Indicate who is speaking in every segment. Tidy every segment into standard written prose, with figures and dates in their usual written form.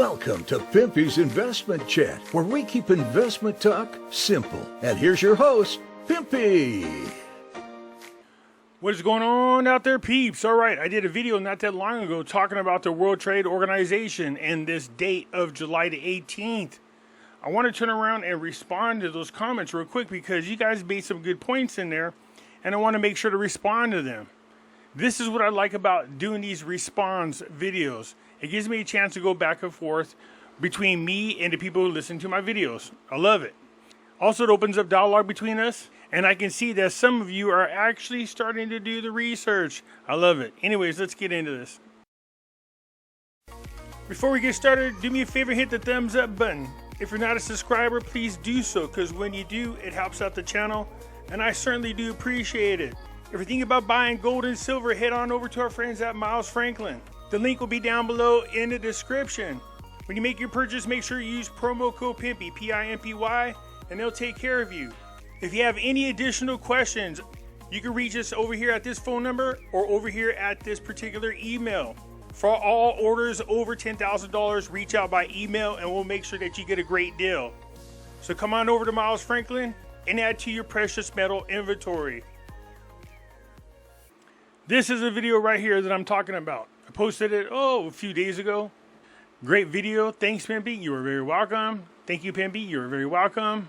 Speaker 1: Welcome to Pimpy's Investment Chat, where we keep investment talk simple. And here's your host, Pimpy.
Speaker 2: What is going on out there, peeps? All right, I did a video not that long ago talking about the World Trade Organization and this date of July the 18th. I want to turn around and respond to those comments real quick because you guys made some good points in there, and I want to make sure to respond to them. This is what I like about doing these response videos. It gives me a chance to go back and forth between me and the people who listen to my videos. I love it. Also, it opens up dialogue between us, and I can see that some of you are actually starting to do the research. I love it. Anyways, let's get into this. Before we get started, do me a favor, hit the thumbs up button. If you're not a subscriber, please do so, because when you do, it helps out the channel, and I certainly do appreciate it. If you're thinking about buying gold and silver, head on over to our friends at Miles Franklin. The link will be down below in the description. When you make your purchase, make sure you use promo code Pimpy, P-I-M-P-Y, and they'll take care of you. If you have any additional questions, you can reach us over here at this phone number or over here at this particular email. For all orders over $10,000, reach out by email and we'll make sure that you get a great deal. So come on over to Miles Franklin and add to your precious metal inventory. This is a video right here that I'm talking about. I posted it, a few days ago. Great video. Thanks, Pimpy. You are very welcome. Thank you, Pimpy. You are very welcome.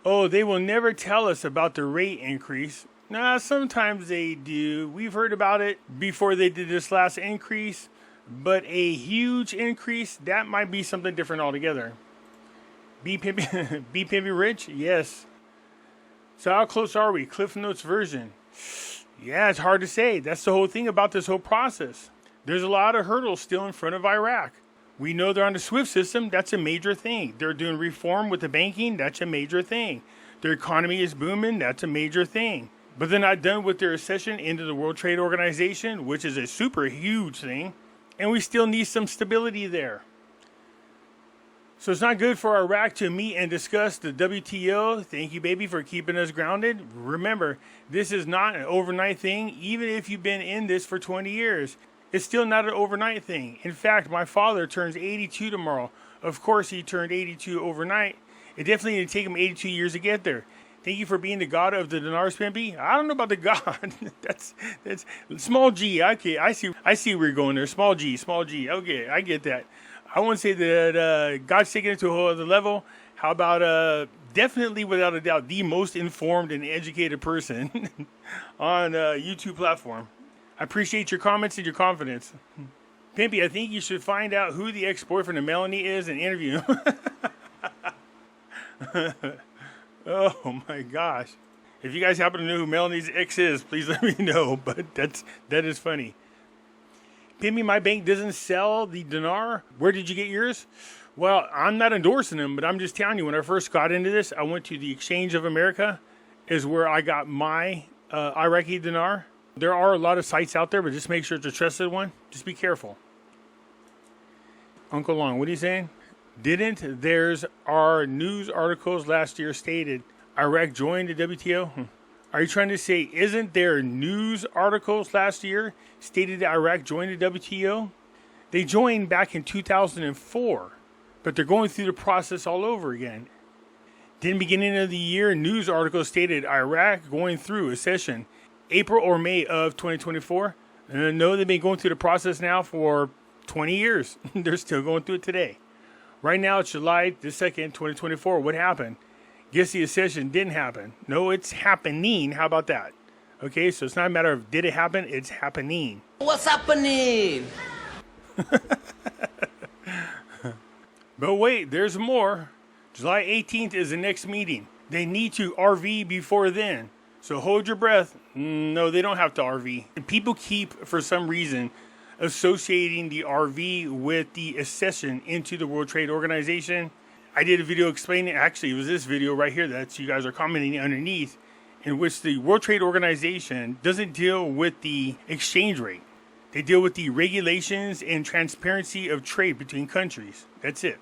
Speaker 2: Oh, they will never tell us about the rate increase. Nah, sometimes they do. We've heard about it before they did this last increase. But a huge increase, that might be something different altogether. Be Pimpy rich? Yes. So how close are we? Cliff Notes version. Yeah, it's hard to say. That's the whole thing about this whole process. There's a lot of hurdles still in front of Iraq. We know they're on the SWIFT system. That's a major thing. They're doing reform with the banking. That's a major thing. Their economy is booming. That's a major thing. But they're not done with their accession into the World Trade Organization, which is a super huge thing. And we still need some stability there. So it's not good for Iraq to meet and discuss the WTO. Thank you, baby, for keeping us grounded. Remember, this is not an overnight thing. Even if you've been in this for 20 years, it's still not an overnight thing. In fact, my father turns 82 tomorrow. Of course, he turned 82 overnight. It definitely didn't take him 82 years to get there. Thank you for being the god of the dinars, Pimpy. I don't know about the god. that's small g. Okay, I see where you're going there. Small g. Okay, I get that. I wouldn't say that God's taking it to a whole other level. How about definitely, without a doubt, the most informed and educated person on YouTube platform. I appreciate your comments and your confidence. Pimpy, I think you should find out who the ex-boyfriend of Melanie is and interview him. Oh my gosh. If you guys happen to know who Melanie's ex is, please let me know. But that is funny. Pimpy, my bank doesn't sell the dinar. Where did you get yours? Well, I'm not endorsing them, but I'm just telling you, when I first got into this, I went to the Exchange of America, is where I got my Iraqi dinar. There are a lot of sites out there, but just make sure it's a trusted one. Just be careful. Uncle Long, what are you saying? Didn't our news articles last year stated Iraq joined the WTO? Are you trying to say, isn't there news articles last year stated that Iraq joined the WTO? They joined back in 2004, but they're going through the process all over again. Then beginning of the year, news articles stated Iraq going through a session April or May of 2024. No, they've been going through the process now for 20 years. They're still going through it today. Right now, it's July the 2nd, 2024. What happened? Guess the accession didn't happen. No, it's happening. How about that? Okay, so it's not a matter of did it happen, it's happening.
Speaker 3: What's happening?
Speaker 2: But wait, there's more. July 18th is the next meeting. They need to RV before then. So hold your breath. No, they don't have to RV. And people keep, for some reason, associating the RV with the accession into the World Trade Organization. I did a video explaining, actually it was this video right here that you guys are commenting underneath, in which the World Trade Organization doesn't deal with the exchange rate. They deal with the regulations and transparency of trade between countries. That's it.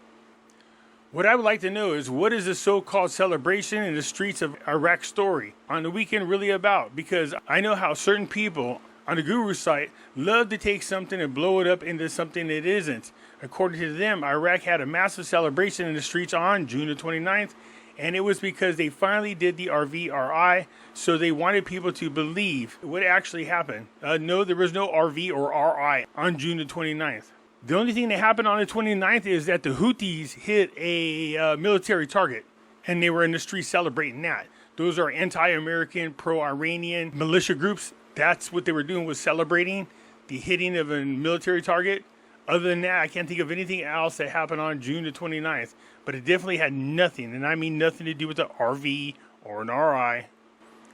Speaker 2: What I would like to know is, what is the so-called celebration in the streets of Iraq story on the weekend really about? Because I know how certain people on the Guru site love to take something and blow it up into something it isn't. According to them, Iraq had a massive celebration in the streets on June the 29th, and it was because they finally did the RVRI, so they wanted people to believe what actually happened. No, there was no RV or RI on June the 29th. The only thing that happened on the 29th is that the Houthis hit a military target, and they were in the streets celebrating that. Those are anti-American, pro-Iranian militia groups. That's what they were doing, was celebrating the hitting of a military target. Other than that, I can't think of anything else that happened on June the 29th. But it definitely had nothing, and I mean nothing to do with the RV or an RI.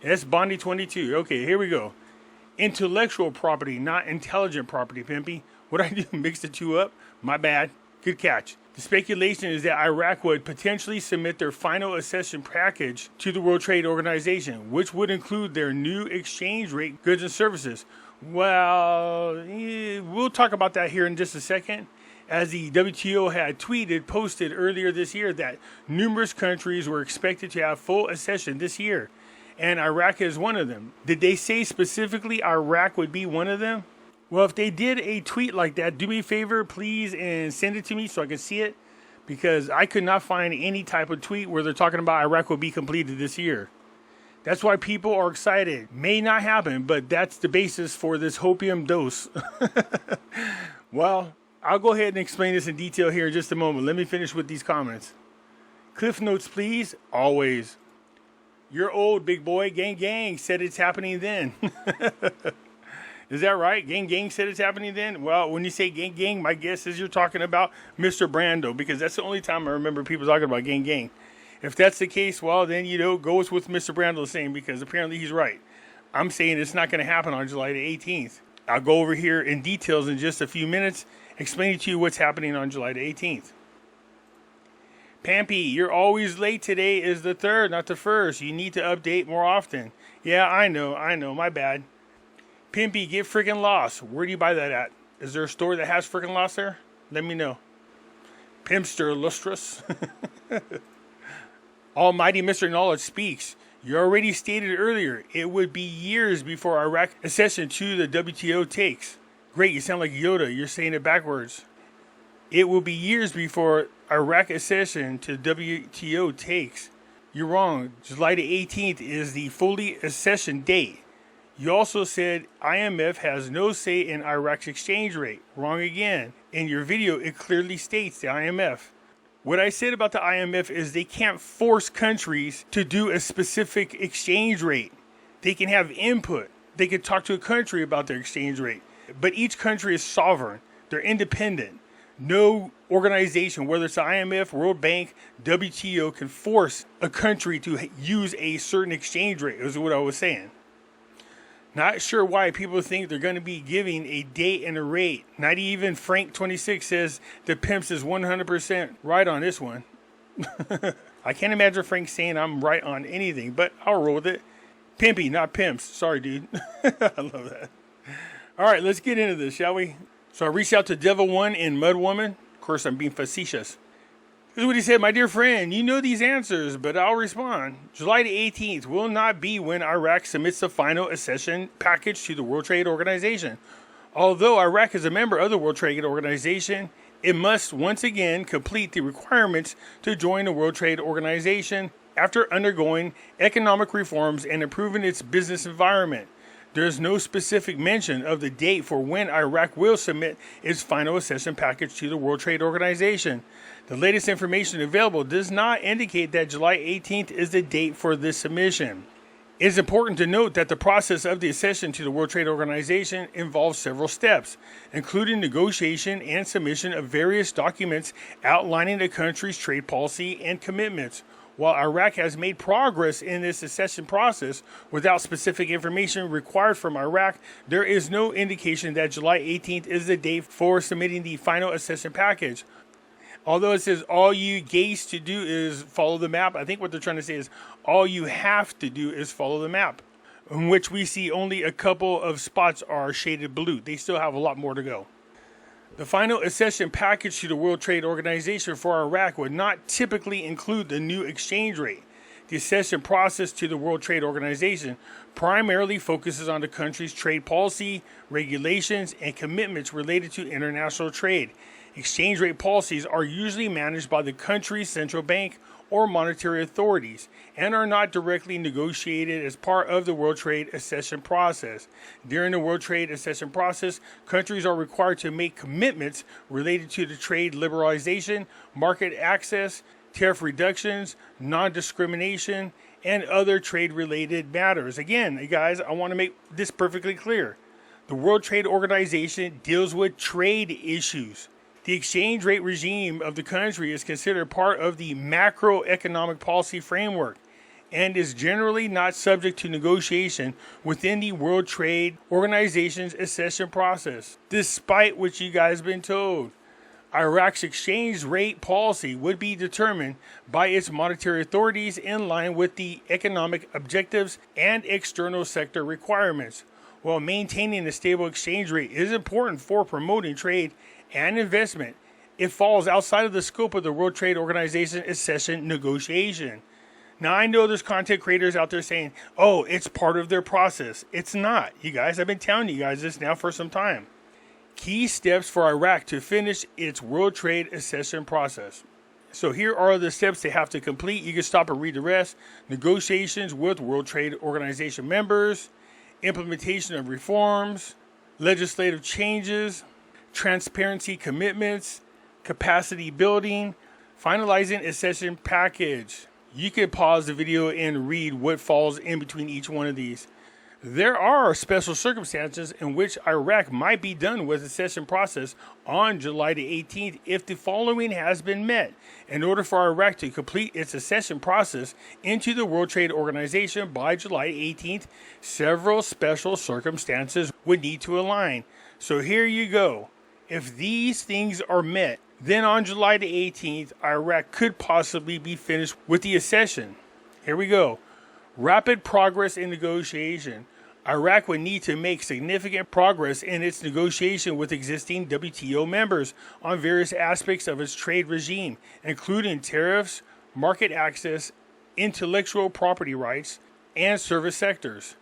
Speaker 2: That's Bondi 22. Okay, here we go. Intellectual property, not intelligent property, Pimpy. What I do, mix the two up? My bad. Good catch. The speculation is that Iraq would potentially submit their final accession package to the World Trade Organization, which would include their new exchange rate goods and services. Well, we'll talk about that here in just a second. As the WTO had posted earlier this year that numerous countries were expected to have full accession this year, and Iraq is one of them. Did they say specifically Iraq would be one of them? Well, if they did a tweet like that, do me a favor, please, and send it to me so I can see it, because I could not find any type of tweet where they're talking about Iraq will be completed this year. That's why people are excited. May not happen, but that's the basis for this hopium dose. Well, I'll go ahead and explain this in detail here in just a moment. Let me finish with these comments. Cliff notes, please. Always. You're old, big boy. Gang gang said it's happening then. Is that right? Gang gang said it's happening then? Well, when you say gang gang, my guess is you're talking about Mr. Brando, because that's the only time I remember people talking about gang gang. If that's the case, well, then, go with Mr. Brando saying, because apparently he's right. I'm saying it's not going to happen on July the 18th. I'll go over here in details in just a few minutes, explaining to you what's happening on July the 18th. Pimpy, you're always late. Today is the 3rd, not the 1st. You need to update more often. Yeah, I know, my bad. Pimpy, get freaking lost. Where do you buy that at? Is there a store that has freaking lost there? Let me know. Pimpster lustrous. Almighty Mr. Knowledge speaks. You already stated earlier, it would be years before Iraq accession to the WTO takes. Great, you sound like Yoda. You're saying it backwards. It will be years before Iraq accession to WTO takes. You're wrong. July the 18th is the fully accession date. You also said IMF has no say in Iraq's exchange rate. Wrong again. In your video, it clearly states the IMF. What I said about the IMF is they can't force countries to do a specific exchange rate. They can have input. They can talk to a country about their exchange rate. But each country is sovereign. They're independent. No organization, whether it's the IMF, World Bank, WTO, can force a country to use a certain exchange rate, is what I was saying. Not sure why people think they're going to be giving a date and a rate. Not even Frank26 says the Pimps is 100% right on this one. I can't imagine Frank saying I'm right on anything, but I'll roll with it. Pimpy, not Pimps. Sorry, dude. I love that. All right, let's get into this, shall we? So I reached out to Devil One and Mud Woman. Of course, I'm being facetious. Here's what he said. My dear friend, you know these answers, but I'll respond. July the 18th will not be when Iraq submits the final accession package to the World Trade Organization. Although Iraq is a member of the World Trade Organization, it must once again complete the requirements to join the World Trade Organization after undergoing economic reforms and improving its business environment. There is no specific mention of the date for when Iraq will submit its final accession package to the World Trade Organization. The latest information available does not indicate that July 18th is the date for this submission. It is important to note that the process of the accession to the World Trade Organization involves several steps, including negotiation and submission of various documents outlining the country's trade policy and commitments. While Iraq has made progress in this accession process without specific information required from Iraq, there is no indication that July 18th is the date for submitting the final accession package. Although it says all you gays to do is follow the map, I think what they're trying to say is all you have to do is follow the map, in which we see only a couple of spots are shaded blue. They still have a lot more to go. The final accession package to the World Trade Organization for Iraq would not typically include the new exchange rate. The accession process to the World Trade Organization primarily focuses on the country's trade policy, regulations, and commitments related to international trade. Exchange rate policies are usually managed by the country's central bank or monetary authorities and are not directly negotiated as part of the World Trade accession process. During the World Trade accession process, countries are required to make commitments related to the trade liberalization, market access, tariff reductions, non-discrimination, and other trade-related matters. Again, guys, I want to make this perfectly clear. The World Trade Organization deals with trade issues. The exchange rate regime of the country is considered part of the macroeconomic policy framework and is generally not subject to negotiation within the World Trade Organization's accession process, despite what you guys have been told. Iraq's exchange rate policy would be determined by its monetary authorities in line with the economic objectives and external sector requirements. While maintaining a stable exchange rate is important for promoting trade and investment, it falls outside of the scope of the World Trade Organization accession negotiation. Now, I know there's content creators out there saying, oh, it's part of their process. It's not, you guys. I've been telling you guys this now for some time. Key steps for Iraq to finish its World Trade accession process. So here are the steps they have to complete. You can stop and read the rest. Negotiations with World Trade Organization members, implementation of reforms, legislative changes, transparency commitments, capacity building, finalizing accession package. You can pause the video and read what falls in between each one of these. There are special circumstances in which Iraq might be done with the accession process on July the 18th if the following has been met. In order for Iraq to complete its accession process into the World Trade Organization by July 18th, several special circumstances would need to align. So here you go. If these things are met, then on July the 18th, Iraq could possibly be finished with the accession. Here we go. Rapid progress in negotiation. Iraq would need to make significant progress in its negotiation with existing WTO members on various aspects of its trade regime, including tariffs, market access, intellectual property rights, and service sectors.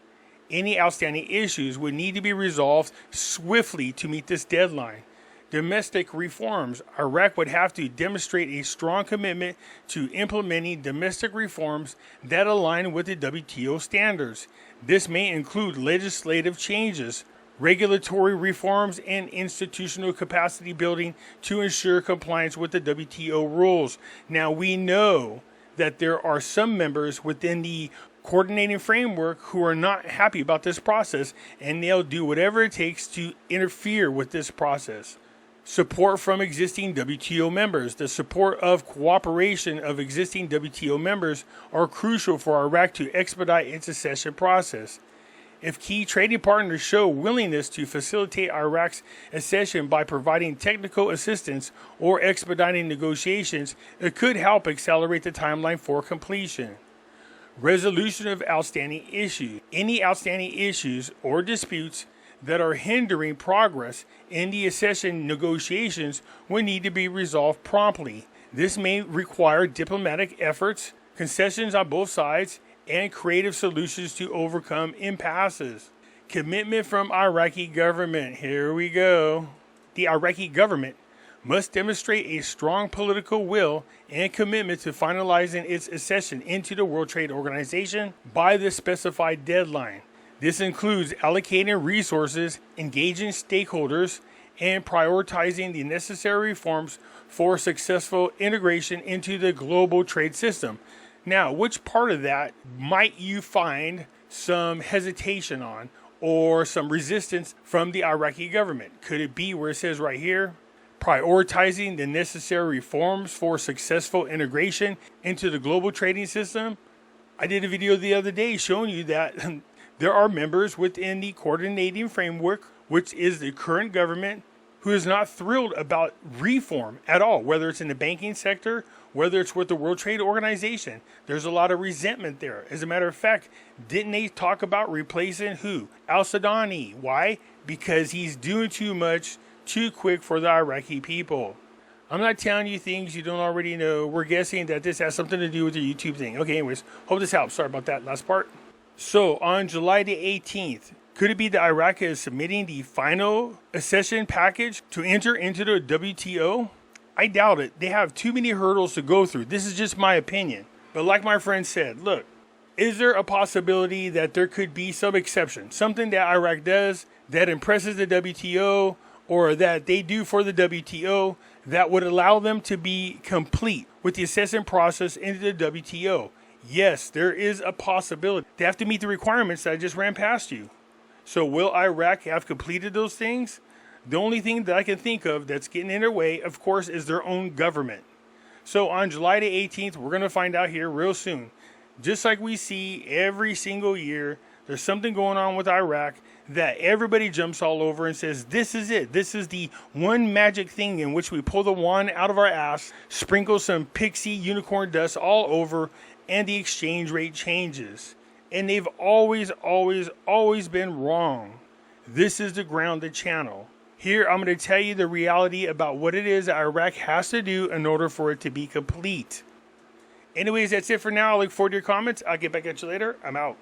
Speaker 2: Any outstanding issues would need to be resolved swiftly to meet this deadline. Domestic reforms. Iraq would have to demonstrate a strong commitment to implementing domestic reforms that align with the WTO standards. This may include legislative changes, regulatory reforms, and institutional capacity building to ensure compliance with the WTO rules. Now, we know that there are some members within the coordinating framework who are not happy about this process, and they'll do whatever it takes to interfere with this process. Support from existing WTO members. The support of cooperation of existing WTO members are crucial for Iraq to expedite its accession process. If key trading partners show willingness to facilitate Iraq's accession by providing technical assistance or expediting negotiations, it could help accelerate the timeline for completion. Resolution of outstanding issues. Any outstanding issues or disputes that are hindering progress in the accession negotiations will need to be resolved promptly. This may require diplomatic efforts, concessions on both sides, and creative solutions to overcome impasses. Commitment from Iraqi government. Here we go. The Iraqi government must demonstrate a strong political will and commitment to finalizing its accession into the World Trade Organization by the specified deadline. This includes allocating resources, engaging stakeholders, and prioritizing the necessary reforms for successful integration into the global trade system. Now, which part of that might you find some hesitation on or some resistance from the Iraqi government? Could it be where it says right here, prioritizing the necessary reforms for successful integration into the global trading system? I did a video the other day showing you that there are members within the coordinating framework, which is the current government, who is not thrilled about reform at all, whether it's in the banking sector, whether it's with the World Trade Organization. There's a lot of resentment there. As a matter of fact, didn't they talk about replacing who? Al-Sudani. Why? Because he's doing too much too quick for the Iraqi people. I'm not telling you things you don't already know. We're guessing that this has something to do with the YouTube thing. Okay, anyways, hope this helps. Sorry about that last part. So, on July the 18th, Could it be that Iraq is submitting the final accession package to enter into the WTO? I doubt it. They have too many hurdles to go through. This is just my opinion. But like my friend said, look, is there a possibility that there could be some exception? Something that Iraq does that impresses the WTO, or that they do for the WTO, that would allow them to be complete with the accession process into the WTO? Yes, there is a possibility. They have to meet the requirements that I just ran past you. So will Iraq have completed those things? The only thing that I can think of that's getting in their way, of course, is their own government. So on July the 18th, we're going to find out here real soon. Just like we see every single year, there's something going on with Iraq that everybody jumps all over and says, this is it. This is the one magic thing in which we pull the wand out of our ass, sprinkle some pixie unicorn dust all over, and the exchange rate changes. And they've always been wrong. This is the grounded channel. Here, I'm going to tell you the reality about what it is that Iraq has to do in order for it to be complete. Anyways, that's it for now. I look forward to your comments. I'll get back at you later. I'm out.